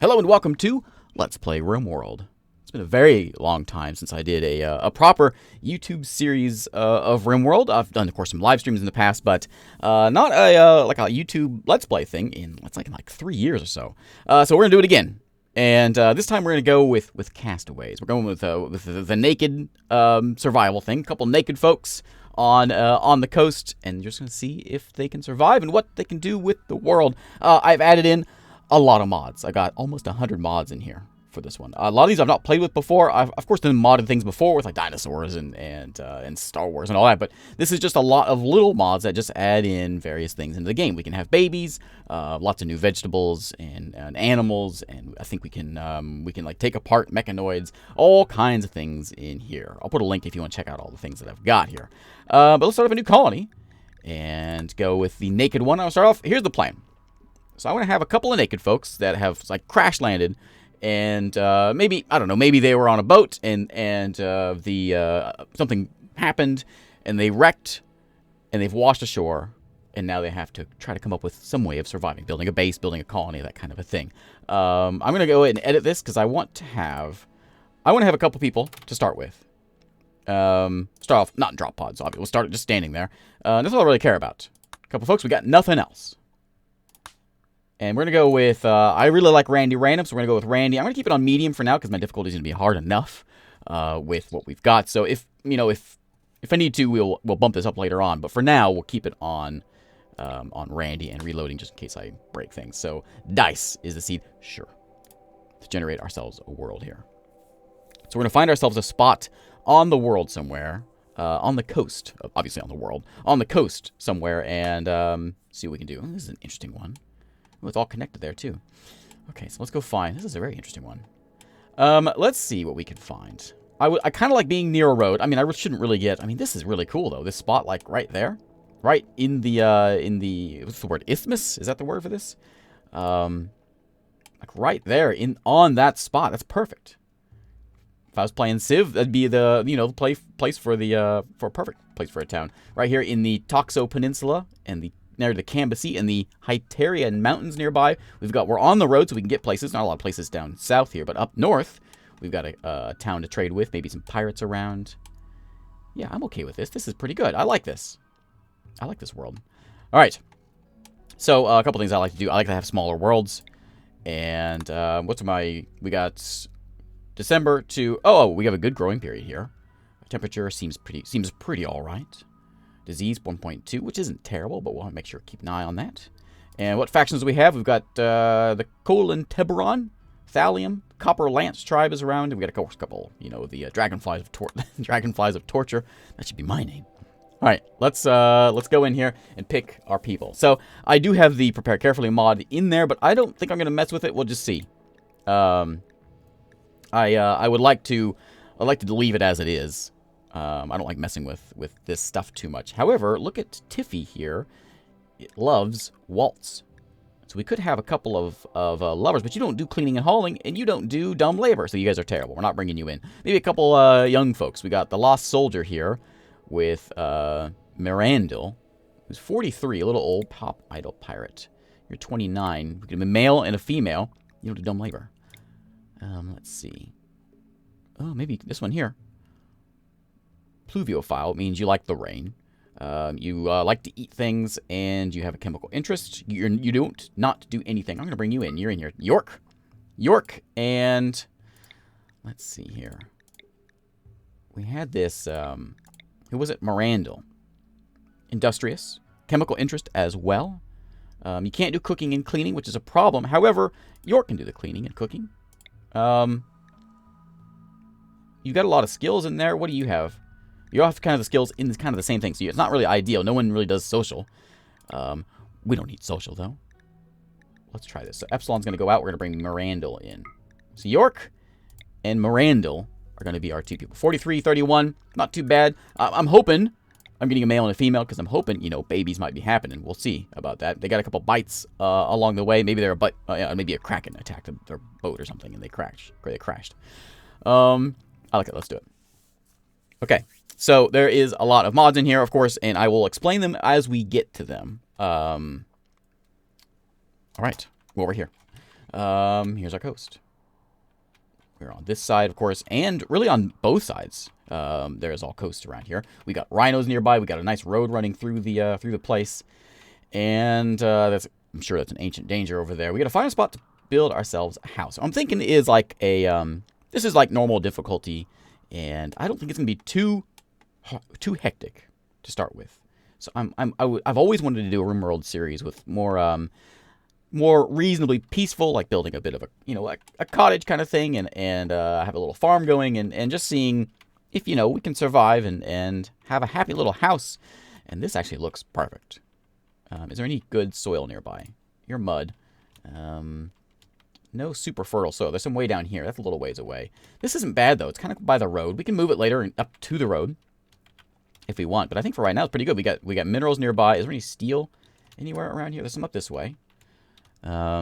Hello and welcome to Let's Play RimWorld. It's been a very long time since I did a proper YouTube series of RimWorld. I've done, of course, some live streams in the past, but not like a YouTube Let's Play thing in like 3 years or so. So we're gonna do it again, and this time we're gonna go with Castaways. We're going with the naked survival thing. A couple naked folks on the coast, and you're just gonna see if they can survive and what they can do with the world. I've added in a lot of mods. I got almost 100 mods in here for this one. A lot of these I've not played with before. I've of course done modded things before with like dinosaurs and Star Wars and all that, but this is just a lot of little mods that just add in various things into the game. We can have babies, lots of new vegetables and animals, and I think we can like take apart mechanoids, all kinds of things in here. I'll put a link if you want to check out all the things that I've got here. But let's start up a new colony and go with the naked one. I'll start off. Here's the plan. So I want to have a couple of naked folks that have like crash landed, and maybe, I don't know, maybe they were on a boat and something happened and they wrecked and they've washed ashore, and now they have to try to come up with some way of surviving, building a base, building a colony, that kind of a thing. I'm gonna go ahead and edit this because I want to have a couple people to start with. Start off not in drop pods, obviously. We'll start just standing there. That's all I really care about. A couple folks. We got nothing else. And we're going to go with, I really like Randy Random, so we're going to go with Randy. I'm going to keep it on medium for now because my difficulty is going to be hard enough with what we've got. So if I need to, we'll bump this up later on. But for now, we'll keep it on Randy and reloading just in case I break things. So dice is the seed, sure, to generate ourselves a world here. So we're going to find ourselves a spot on the world somewhere, on the coast, obviously on the world, on the coast somewhere, and see what we can do. This is an interesting one. Oh, it's all connected there, too. Okay, so let's go find... This is a very interesting one. Let's see what we can find. I kind of like being near a road. I mean, I shouldn't really get... I mean, this is really cool, though. This spot, like, right there. Right in the... What's the word? Isthmus? Is that the word for this? Like, right there on that spot. That's perfect. If I was playing Civ, that'd be the, place for for a perfect place for a town. Right here in the Toxo Peninsula and near the Cambasee and the Hyterian Mountains nearby. We're on the road, so we can get places. Not a lot of places down south here, but up north, we've got a town to trade with. Maybe some pirates around. Yeah, I'm okay with this. This is pretty good. I like this. I like this world. All right. So a couple things I like to do. I like to have smaller worlds. And we got December to... Oh, we have a good growing period here. Temperature seems pretty all right. Disease 1.2, which isn't terrible, but we'll have to make sure to keep an eye on that. And what factions do we have? We've got the Colon Tiburon, Thallium, Copper Lance tribe is around, and we got a couple, the Dragonflies of Torture. That should be my name. All right, let's go in here and pick our people. So I do have the Prepare Carefully mod in there, but I don't think I'm gonna mess with it. We'll just see. I would like to leave it as it is. I don't like messing with this stuff too much. However, look at Tiffy here. It loves waltz. So we could have a couple of lovers, but you don't do cleaning and hauling, and you don't do dumb labor. So you guys are terrible. We're not bringing you in. Maybe a couple young folks. We got the Lost Soldier here with Mirandil, who's 43, a little old pop idol pirate. You're 29. We could have a male and a female. You don't do dumb labor. Let's see. Oh, maybe this one here. Pluviophile means you like the rain. You like to eat things, and you have a chemical interest. You don't not do anything. I'm going to bring you in. You're in here. York, and let's see here. We had this, who was it? Mirandil. Industrious. Chemical interest as well. You can't do cooking and cleaning, which is a problem. However, York can do the cleaning and cooking. You've got a lot of skills in there. What do you have? You all have kind of the skills in kind of the same thing, so it's not really ideal. No one really does social. We don't need social, though. Let's try this. So Epsilon's going to go out. We're going to bring Mirandil in. So York and Mirandil are going to be our two people. 43, 31, not too bad. I'm hoping I'm getting a male and a female because I'm hoping, babies might be happening. We'll see about that. They got a couple bites along the way. Maybe maybe a kraken attacked their boat or something, and they crashed. I like it. Let's do it. Okay. So there is a lot of mods in here, of course, and I will explain them as we get to them. All right, well, we're here. Here's our coast. We're on this side, of course, and really on both sides. There's all coast around here. We got rhinos nearby. We got a nice road running through the place, and I'm sure that's an ancient danger over there. We got to find a spot to build ourselves a house. I'm thinking is like a this is like normal difficulty, and I don't think it's gonna be too hectic to start with. So I've always wanted to do a RimWorld series with more reasonably peaceful, like building a bit of like a cottage kind of thing, and have a little farm going, and just seeing if we can survive and have a happy little house. And this actually looks perfect. Is there any good soil nearby? You're mud. No super fertile soil. There's some way down here. That's a little ways away. This isn't bad, though. It's kind of by the road. We can move it later and up to the road if we want. But I think for right now, it's pretty good. We got minerals nearby. Is there any steel anywhere around here? There's some up this way. Yeah,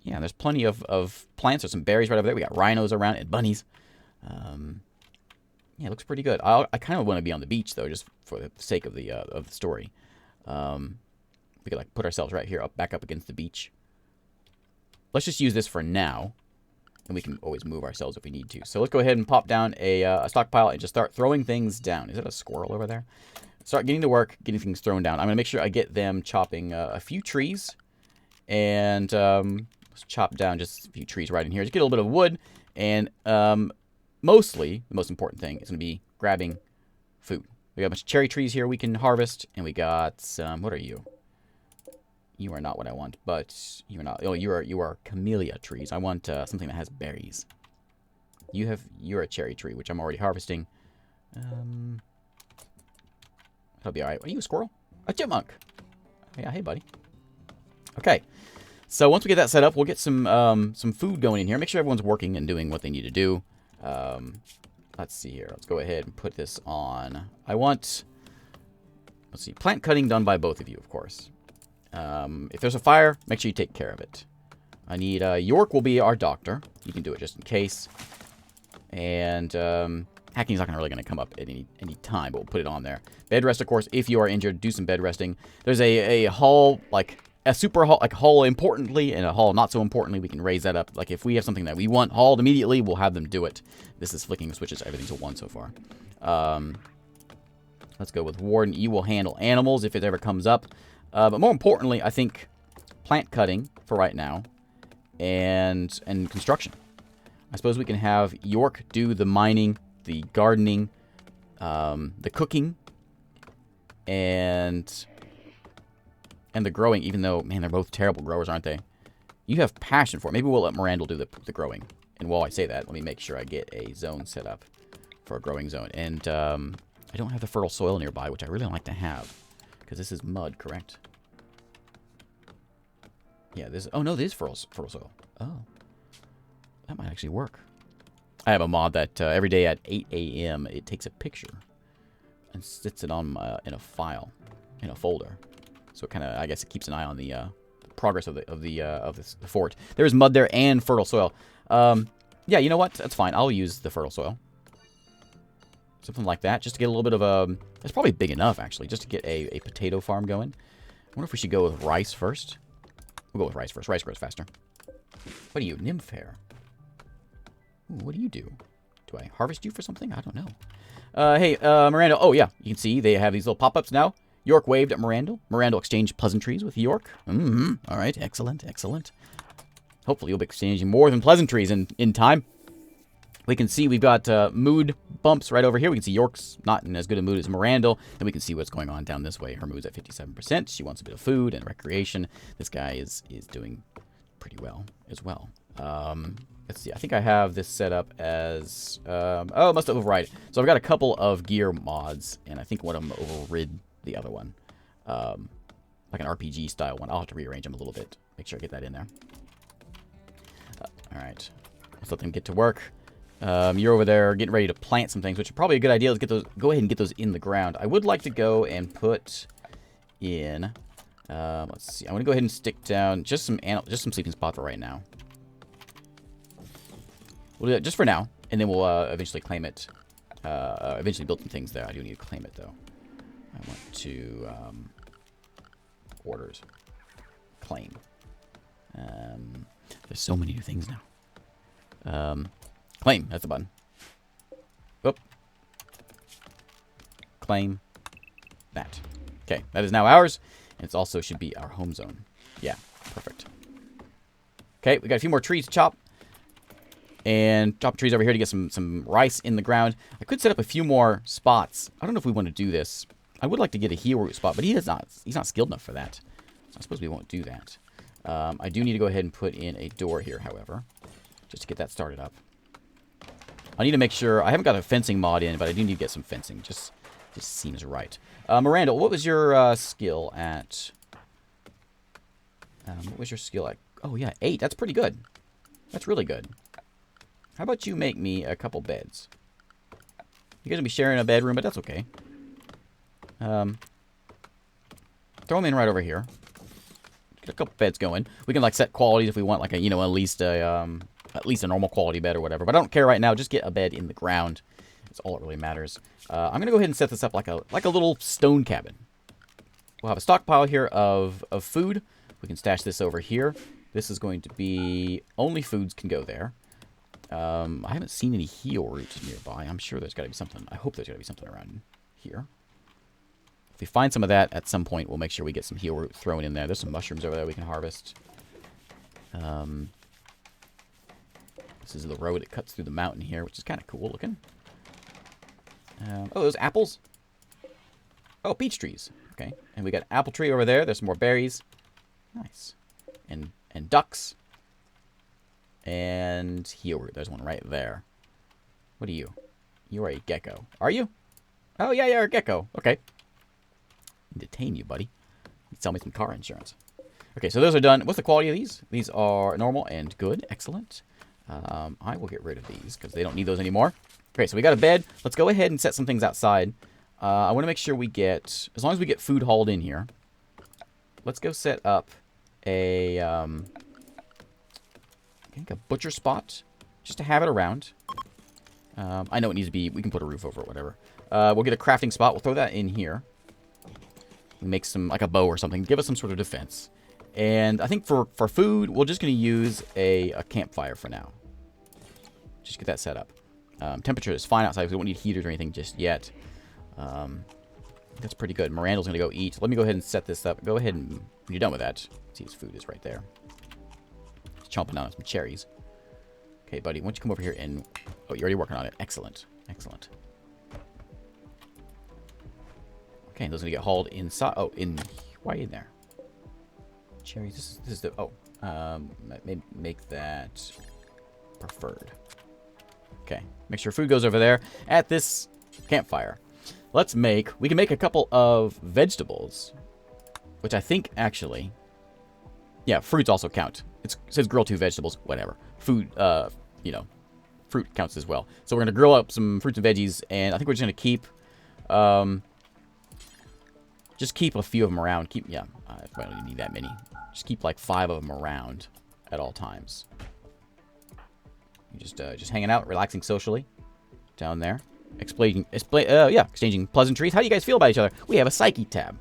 there's plenty of plants. There's some berries right over there. We got rhinos around and bunnies. Yeah, it looks pretty good. I kind of want to be on the beach, though, just for the sake of the story. We could like put ourselves right here, back up against the beach. Let's just use this for now, and we can always move ourselves if we need to. So let's go ahead and pop down a stockpile and just start throwing things down. Is that a squirrel over there? Start getting to work, getting things thrown down. I'm going to make sure I get them chopping a few trees, and let's chop down just a few trees right in here. Just get a little bit of wood, and mostly, the most important thing is going to be grabbing food. We got a bunch of cherry trees here we can harvest, and we got some, what are you? You are not what I want, but you are not. Oh, you are camellia trees. I want something that has berries. You're a cherry tree, which I'm already harvesting. That'll be all right. Are you a squirrel? A chipmunk. Yeah, hey, buddy. Okay. So once we get that set up, we'll get some food going in here. Make sure everyone's working and doing what they need to do. Let's see here. Let's go ahead and put this on. I want, let's see, plant cutting done by both of you, of course. If there's a fire, make sure you take care of it. I need, York will be our doctor. You can do it just in case. And, hacking's not really going to come up at any time, but we'll put it on there. Bed rest, of course, if you are injured, do some bed resting. There's a hull, like, a super hull, like hull importantly, and a hull not so importantly. We can raise that up. Like, if we have something that we want hauled immediately, we'll have them do it. This is flicking the switches, everything's a 1 so far. Let's go with Warden. You will handle animals if it ever comes up. But more importantly, I think plant cutting for right now and construction. I suppose we can have York do the mining, the gardening, the cooking, and the growing, even though, man, they're both terrible growers, aren't they? You have passion for it. Maybe we'll let Miranda do the growing. And while I say that, let me make sure I get a zone set up for a growing zone. And I don't have the fertile soil nearby, which I really like to have. Because this is mud, correct? Yeah, this... Oh, no, this is fertile soil. Oh. That might actually work. I have a mod that every day at 8 a.m. it takes a picture and sits it on in a file, in a folder. So it kind of, I guess, it keeps an eye on the progress of the fort. There's mud there and fertile soil. Yeah, you know what? That's fine. I'll use the fertile soil. Something like that, just to get a little bit of a... That's probably big enough, actually, just to get a potato farm going. I wonder if we should go with rice first. We'll go with rice first. Rice grows faster. What are you, nymph hair? Ooh, what do you do? Do I harvest you for something? I don't know. Hey, Miranda. Oh, yeah. You can see they have these little pop-ups now. York waved at Miranda. Miranda exchanged pleasantries with York. All right. Excellent. Excellent. Hopefully you'll be exchanging more than pleasantries in time. We can see we've got mood bumps right over here. We can see York's not in as good a mood as Miranda. And we can see what's going on down this way. Her mood's at 57%. She wants a bit of food and recreation. This guy is doing pretty well as well. Let's see. I think I have this set up as... oh, I must have override it. So I've got a couple of gear mods. And I think one of them overrid the other one. Like an RPG style one. I'll have to rearrange them a little bit. Make sure I get that in there. All right. Let's let them get to work. You're over there getting ready to plant some things, which is probably a good idea. Let's get those. Go ahead and get those in the ground. I would like to go and put in. Let's see. I'm gonna go ahead and stick down just some sleeping spot for right now. We'll do that just for now, and then we'll eventually claim it. Eventually build some things there. I do need to claim it though. I want to orders claim. There's so many new things now. Claim. That's the button. Whoop. Claim. That. Okay, that is now ours. And it also should be our home zone. Yeah, perfect. Okay, we got a few more trees to chop. And chop trees over here to get some rice in the ground. I could set up a few more spots. I don't know if we want to do this. I would like to get a heel root spot, but he's not skilled enough for that. So I suppose we won't do that. I do need to go ahead and put in a door here, however, just to get that started up. I need to make sure... I haven't got a fencing mod in, but I do need to get some fencing. Just seems right. Miranda, what was your skill at... what was your skill at... Oh, yeah, 8. That's pretty good. That's really good. How about you make me a couple beds? You're going to be sharing a bedroom, but that's okay. Throw them in right over here. Get a couple beds going. We can, like, set qualities if we want, like, a, you know, at least a normal quality bed or whatever. But I don't care right now. Just get a bed in the ground. That's all that really matters. I'm going to go ahead and set this up like a little stone cabin. We'll have a stockpile here of food. We can stash this over here. This is going to be... Only foods can go there. I haven't seen any heal roots nearby. I'm sure there's got to be something. I hope there's got to be something around here. If we find some of that at some point, we'll make sure we get some heal root thrown in there. There's some mushrooms over there we can harvest. This is the road that cuts through the mountain here, which is kind of cool looking. Oh, those apples. Oh, peach trees. Okay, and we got an apple tree over there. There's some more berries. Nice. And ducks. And heal root. There's one right there. What are you? You are a gecko. Are you? Oh, yeah, you're a gecko. Okay. Detain you, buddy. You sell me some car insurance. Okay, so those are done. What's the quality of these? These are normal and good. Excellent. I will get rid of these because they don't need those anymore. Okay, so we got a bed. Let's go ahead and set some things outside. I want to make sure we get... As long as we get food hauled in here. Let's go set up a... I think a butcher spot. Just to have it around. I know it needs to be... We can put a roof over it, whatever. We'll get a crafting spot. We'll throw that in here. Make some... Like a bow or something. Give us some sort of defense. And I think for food, we're just going to use a campfire for now. Just get that set up. Temperature is fine outside because we don't need heaters or anything just yet. That's pretty good. Miranda's going to go eat. Let me go ahead and set this up. Go ahead and... When you're done with that, see his food is right there. He's chomping on some cherries. Okay, buddy, why don't you come over here and... Oh, you're already working on it. Excellent. Excellent. Okay, those are going to get hauled inside. Oh, in... Why in there? Cherries. This is the... Oh. Make that preferred. Okay. Make sure food goes over there at this campfire. Let's make... We can make a couple of vegetables. Which I think, actually... Yeah, fruits also count. It says grill 2 vegetables. Whatever. Food, you know... Fruit counts as well. So we're going to grill up some fruits and veggies. And I think we're just going to keep... just keep a few of them around. Yeah, I don't even need that many. Just keep like 5 of them around at all times. Just hanging out, relaxing socially. Down there. Exchanging pleasantries. How do you guys feel about each other? We have a psyche tab.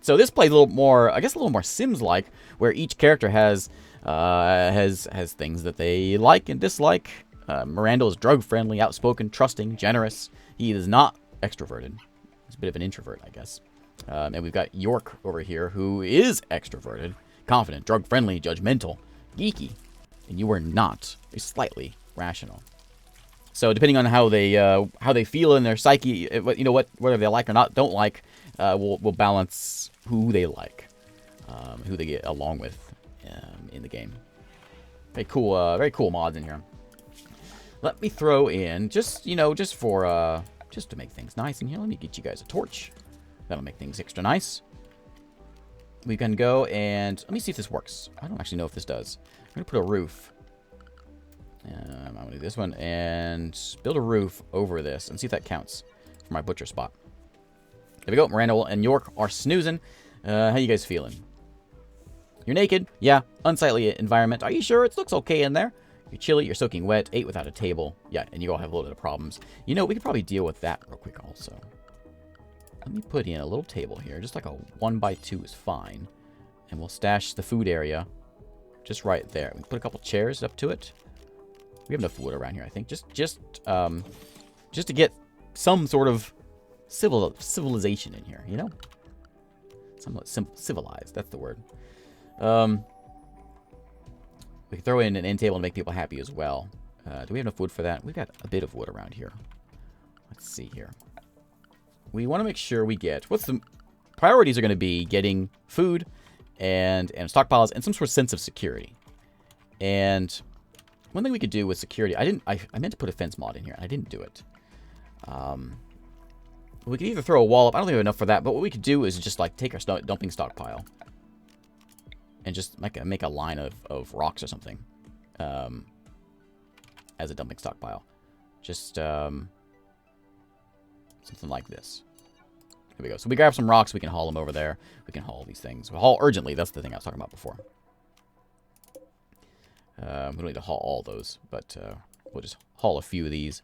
So this plays a little more, I guess a little more Sims-like, where each character has things that they like and dislike. Miranda is drug-friendly, outspoken, trusting, generous. He is not extroverted. He's a bit of an introvert, I guess. And we've got York over here, who is extroverted, confident, drug-friendly, judgmental, geeky. And you are not. You're slightly rational. So depending on how they feel in their psyche, you know, whether they like or not, don't like, will balance who they like, who they get along with in the game. Very cool mods in here. Let me throw in just to make things nice in here. Let me get you guys a torch. That'll make things extra nice. We can go and... Let me see if this works. I don't actually know if this does. I'm going to put a roof. I'm going to do this one and build a roof over this and see if that counts for my butcher spot. There we go. Miranda and York are snoozing. How you guys feeling? You're naked. Yeah. Unsightly environment. Are you sure? It looks okay in there. You're chilly. You're soaking wet. Ate without a table. Yeah, and you all have a little bit of problems. You know, we could probably deal with that real quick also. Let me put in a little table here. Just like a 1x2 is fine. And we'll stash the food area just right there. We put a couple chairs up to it. We have enough wood around here, I think. Just to get some sort of civilization in here, you know? Somewhat civilized, that's the word. We can throw in an end table to make people happy as well. Do we have enough wood for that? We've got a bit of wood around here. Let's see here. We want to make sure we get... What's the... Priorities are going to be getting food and stockpiles and some sort of sense of security. And one thing we could do with security... I meant to put a fence mod in here. I didn't do it. We could either throw a wall up. I don't think we have enough for that. But what we could do is just like take our dumping stockpile. And just make a line of rocks or something. As a dumping stockpile. Just something like this. Here we go. So we grab some rocks. We can haul them over there. We can haul these things. We'll haul urgently. That's the thing I was talking about before. We don't need to haul all those. But we'll just haul a few of these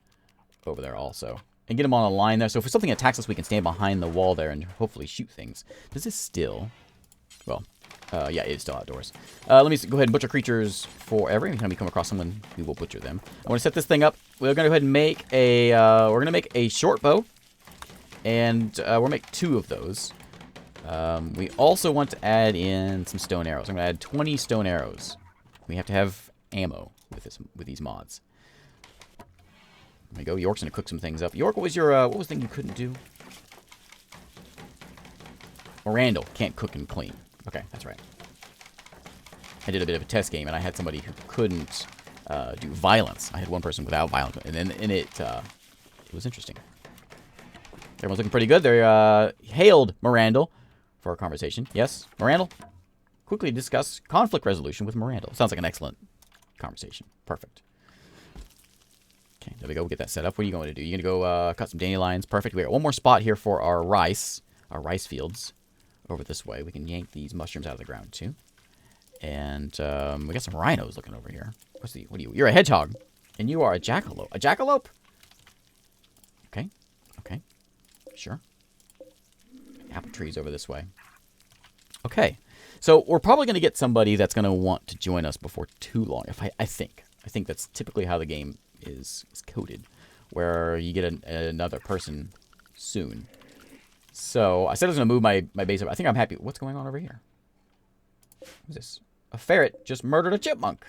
over there also. And get them on a line there. So if something attacks us, we can stand behind the wall there and hopefully shoot things. Does this still... Well... yeah, it is still outdoors. Let me go ahead and butcher creatures forever. Anytime we come across someone, we will butcher them. I want to set this thing up. We're going to go ahead and make a... we're going to make a short bow. And we'll make 2 of those. We also want to add in some stone arrows. I'm going to add 20 stone arrows. We have to have ammo with these mods. There we go. York's going to cook some things up. York, what was the thing you couldn't do? Randall can't cook and clean. Okay, that's right. I did a bit of a test game, and I had somebody who couldn't do violence. I had one person without violence, and it was interesting. Everyone's looking pretty good. They hailed Mirandal for our conversation. Yes, Mirandal? Quickly discuss conflict resolution with Mirandal. Sounds like an excellent conversation. Perfect. Okay, there we go. We'll get that set up. What are you going to do? You're going to go cut some dandelions. Perfect. We got one more spot here for our rice fields. Over this way. We can yank these mushrooms out of the ground, too. And we got some rhinos looking over here. What are you? You're a hedgehog. And you are a jackalope. A jackalope? Okay. Okay. Sure. Apple trees over this way. Okay. So we're probably going to get somebody that's going to want to join us before too long. I think. I think that's typically how the game is coded. Where you get another person soon. So, I said I was going to move my base up. I think I'm happy. What's going on over here? What's this? A ferret just murdered a chipmunk.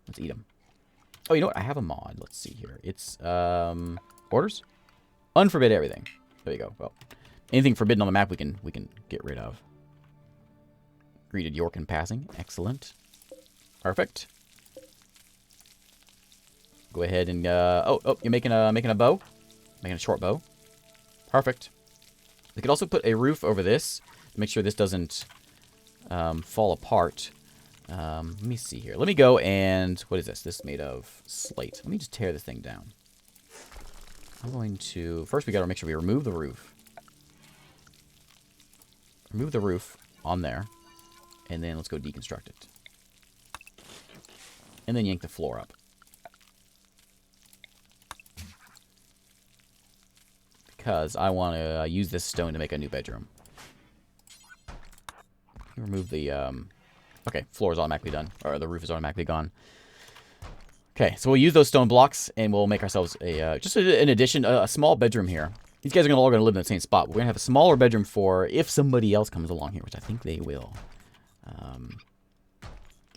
Let's eat him. Oh, you know what? I have a mod. Let's see here. It's, orders? Unforbid everything. There you go. Well, anything forbidden on the map we can get rid of. Greeted York in passing. Excellent. Perfect. Go ahead and, oh, you're making a bow? Making a short bow. Perfect. We could also put a roof over this to make sure this doesn't fall apart. Let me see here. Let me go and... What is this? This is made of slate. Let me just tear this thing down. I'm going to... First, we got to make sure we remove the roof. Remove the roof on there. And then let's go deconstruct it. And then yank the floor up. Because I want to use this stone to make a new bedroom. Remove the, okay, floor is automatically done. Or the roof is automatically gone. Okay, so we'll use those stone blocks, and we'll make ourselves just an addition, a small bedroom here. These guys are all going to live in the same spot. We're going to have a smaller bedroom for if somebody else comes along here, which I think they will.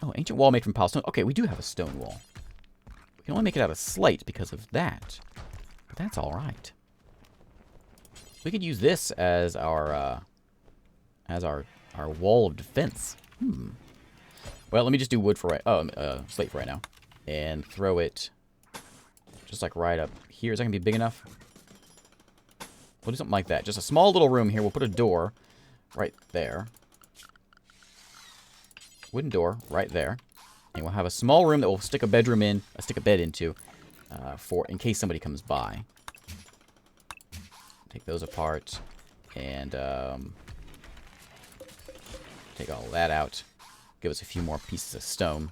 Oh, ancient wall made from piled stone. Okay, we do have a stone wall. We can only make it out of slate because of that. But that's all right. We could use this as our wall of defense. Well, let me just do wood for slate for right now, and throw it just like right up here. Is that gonna be big enough? We'll do something like that. Just a small little room here. We'll put a door right there. Wooden door right there, and we'll have a small room that we'll stick a bedroom in, stick a bed into, for in case somebody comes by. Take those apart, and take all that out. Give us a few more pieces of stone.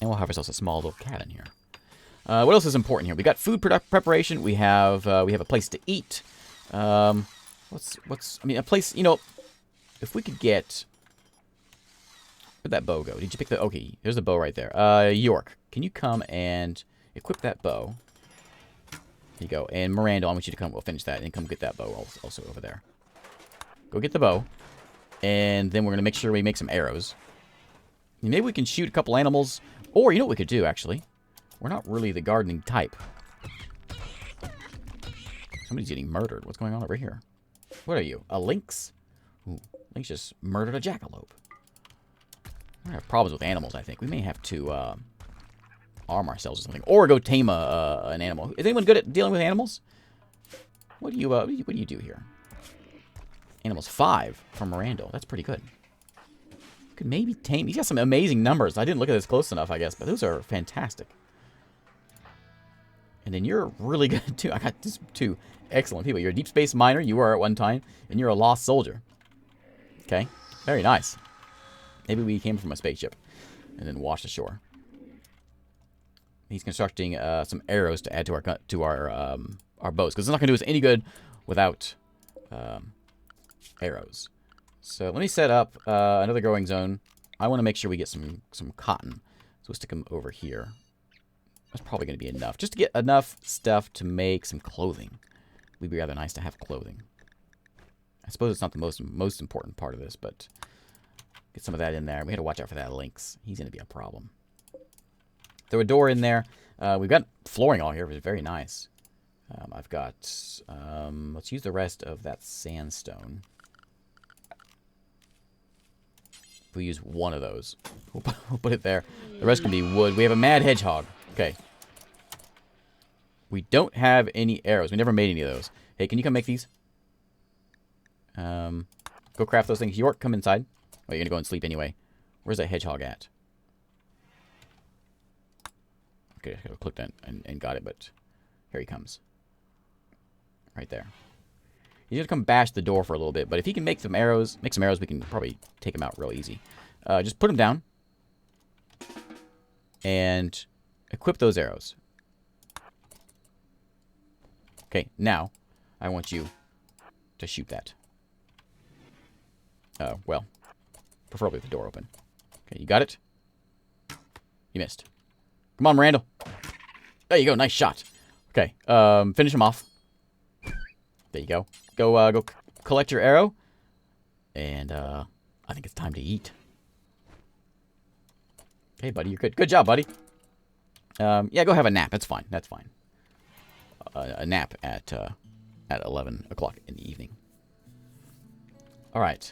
And we'll have ourselves a small little cabin here. What else is important here? We got food preparation. We have a place to eat. I mean, a place, you know, if we could get Where'd that bow go? Did you pick the... Okay, there's the bow right there. York, can you come and equip that bow? There you go. And Miranda, I want you to come... We'll finish that and come get that bow also over there. Go get the bow. And then we're going to make sure we make some arrows. And maybe we can shoot a couple animals. Or, you know what we could do, actually? We're not really the gardening type. Somebody's getting murdered. What's going on over here? What are you? A lynx? Ooh, lynx just murdered a jackalope. We have problems with animals, I think. We may have to arm ourselves or something. Or go tame an animal. Is anyone good at dealing with animals? What do you do here? Animals 5 from Miranda. That's pretty good. You could maybe tame... He's got some amazing numbers. I didn't look at this close enough, I guess. But those are fantastic. And then you're really good, too. I got just 2 excellent people. You're a deep space miner. You were at one time. And you're a lost soldier. Okay. Very nice. Maybe we came from a spaceship and then washed ashore. He's constructing some arrows to add to our bows, because it's not going to do us any good without arrows. So let me set up another growing zone. I want to make sure we get some cotton. So we'll stick them over here. That's probably going to be enough, just to get enough stuff to make some clothing. It'd be rather nice to have clothing. I suppose it's not the most important part of this, but get some of that in there. We got to watch out for that lynx. He's going to be a problem. Throw a door in there. We've got flooring all here, which is very nice. I've got... let's use the rest of that sandstone. If we use one of those, we'll put it there. The rest can be wood. We have a mad hedgehog. Okay. We don't have any arrows. We never made any of those. Hey, can you come make these? Go craft those things. York, come inside. Oh, you're going to go and sleep anyway. Where's that hedgehog at? Okay, I clicked that and got it, but here he comes. Right there. He's going to come bash the door for a little bit, but if he can make some arrows, we can probably take him out real easy. Just put him down. And equip those arrows. Okay, now I want you to shoot that. Well, preferably with the door open. Okay, you got it? You missed. Come on, Miranda. There you go. Nice shot. Okay, finish him off. There you go. Go collect your arrow. And, I think it's time to eat. Okay, buddy, you're good. Good job, buddy. Yeah, go have a nap. That's fine. That's fine. A nap at 11 o'clock in the evening. All right.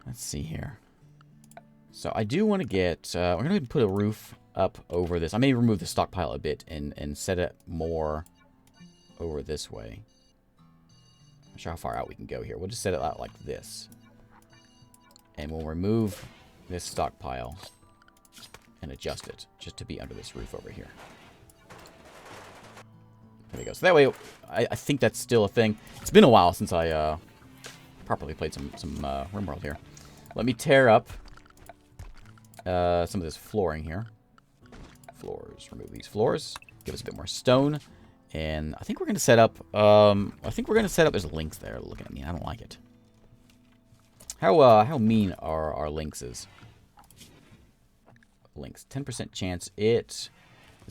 Let's see here. So I do want to get... we're going to put a roof up over this. I may remove the stockpile a bit and set it more over this way. Not sure how far out we can go here. We'll just set it out like this. And we'll remove this stockpile and adjust it just to be under this roof over here. There we go. So that way, I think that's still a thing. It's been a while since I properly played some RimWorld here. Let me tear up some of this flooring here. Floors. Remove these floors. Give us a bit more stone. And I think we're going to set up... There's links there looking at me. I don't like it. How mean are our lynxes? Lynx. 10% chance it's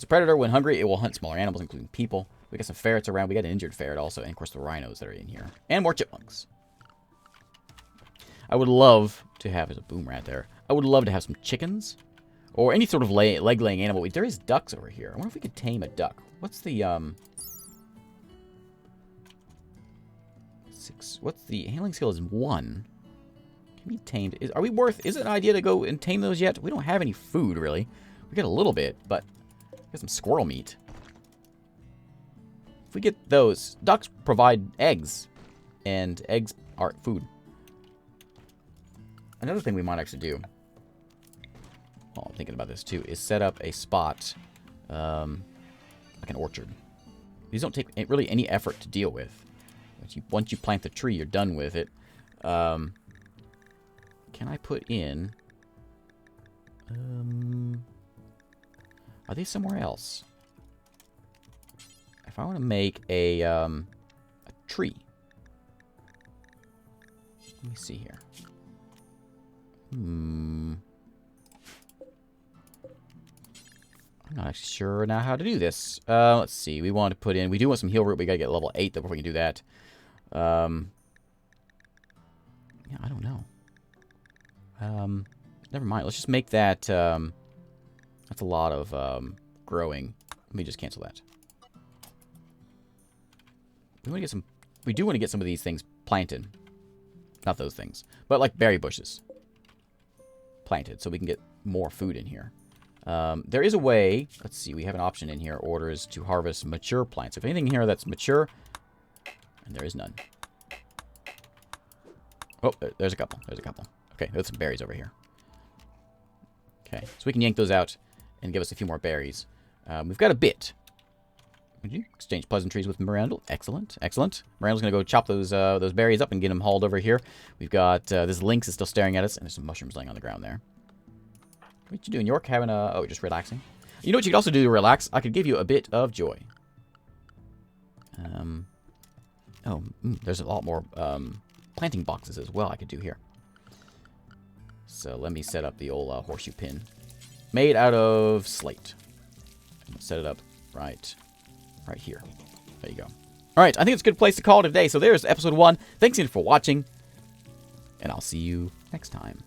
a predator. When hungry, it will hunt smaller animals, including people. We got some ferrets around. We got an injured ferret also. And, of course, the rhinos that are in here. And more chipmunks. I would love to have... There's a boom rat there. I would love to have some chickens. Or any sort of leg-laying animal. There is ducks over here. I wonder if we could tame a duck. What's the, What's the... Handling skill is 1. Can be tamed. Is it an idea to go and tame those yet? We don't have any food, really. We got a little bit, but... We got some squirrel meat. If we get those... Ducks provide eggs. And eggs are food. Another thing we might actually do... Well, I'm thinking about this too, is set up a spot, like an orchard. These don't take really any effort to deal with. Once you plant the tree, you're done with it. Can I put in... are they somewhere else? If I want to make a tree. Let me see here. I'm not actually sure now how to do this. Let's see. We want to put in... We do want some heal root. We got to get level 8 though before we can do that. Yeah, I don't know. Never mind. Let's just make that... that's a lot of growing. Let me just cancel that. We want to get some... We do want to get some of these things planted. Not those things. But like berry bushes. Planted. So we can get more food in here. There is a way... Let's see. We have an option in here. Orders to harvest mature plants. If anything here that's mature... And there is none. Oh, there's a couple. There's a couple. Okay, there's some berries over here. Okay, so we can yank those out and give us a few more berries. We've got a bit. Would you exchange pleasantries with Miranda? Excellent, excellent. Miranda's going to go chop those berries up and get them hauled over here. We've got this lynx is still staring at us, and there's some mushrooms laying on the ground there. What you doing, York? Having a... Oh, just relaxing. You know what you could also do to relax? I could give you a bit of joy. There's a lot more planting boxes as well I could do here. So let me set up the old horseshoe pin. Made out of slate. Set it up right here. There you go. All right, I think it's a good place to call it a day. So there's episode 1. Thanks again for watching, and I'll see you next time.